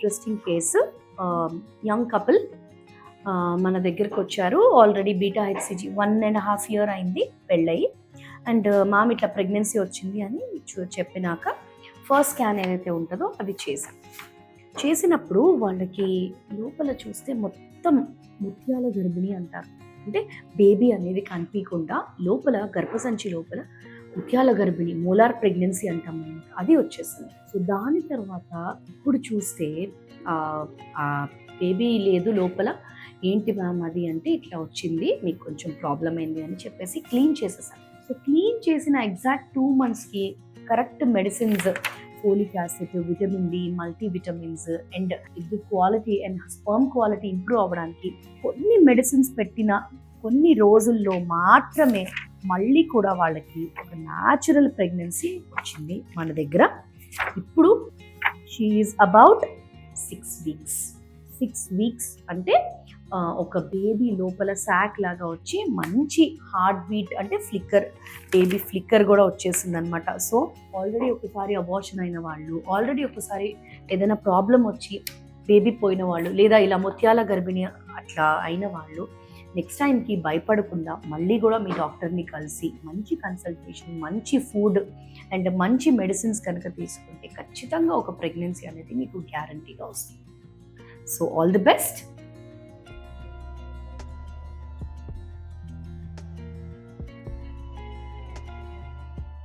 Interesting case. Young couple మన దగ్గరకు వచ్చారు. ఆల్రెడీ బీటా హెచ్సిజీ 1.5 year అయింది పెళ్ళయి. అండ్ మామ ఇట్లా ప్రెగ్నెన్సీ వచ్చింది అని చెప్పినాక ఫస్ట్ స్కాన్ ఏదైతే ఉంటుందో అది చేసినప్పుడు వాళ్ళకి లోపల చూస్తే మొత్తం ముత్యాల గర్భిణి అంటారు. అంటే బేబీ అనేది కనిపించకుండా లోపల గర్భసంచి లోపల ముత్యాల గర్భిణి, మోలార్ ప్రెగ్నెన్సీ అంటాం అనమాట, అది వచ్చేసింది. సో దాని తర్వాత ఇప్పుడు చూస్తే ఆ బేబీ లేదు లోపల. ఏంటి మ్యామ్ అది అంటే, ఇట్లా వచ్చింది, మీకు కొంచెం ప్రాబ్లం అయింది అని చెప్పేసి క్లీన్ చేసేసాను. సో క్లీన్ చేసిన ఎగ్జాక్ట్ 2 monthsకి correct medicines, folic acid, vitamin D, multivitamins and egg quality and sperm quality improve అవ్వడానికి కొన్ని మెడిసిన్స్ పెట్టిన కొన్ని రోజుల్లో మాత్రమే మళ్ళీ కూడా వాళ్ళకి ఒక న్యాచురల్ ప్రెగ్నెన్సీ వచ్చింది మన దగ్గర. ఇప్పుడు she is about 6 weeks. 6 weeks అంటే ఒక బేబీ లోపల శాక్ లాగా వచ్చి మంచి హార్ట్ బీట్, అంటే బేబీ ఫ్లిక్కర్ కూడా వచ్చేసింది అనమాట. సో ఆల్రెడీ ఒకసారి అబార్షన్ అయిన వాళ్ళు, ఆల్రెడీ ఒకసారి ఏదైనా ప్రాబ్లం వచ్చి బేబీ పోయిన వాళ్ళు, లేదా ఇలా ముత్యాల గర్భిణి అట్లా అయిన వాళ్ళు నెక్స్ట్ టైంకి భయపడకుండా మళ్ళీ కూడా మీ డాక్టర్ని కలిసి మంచి కన్సల్టేషన్, మంచి ఫుడ్ అండ్ మంచి మెడిసిన్స్ కనుక తీసుకుంటే ఖచ్చితంగా ఒక ప్రెగ్నెన్సీ అనేది మీకు గ్యారంటీగా వస్తుంది. So all the best.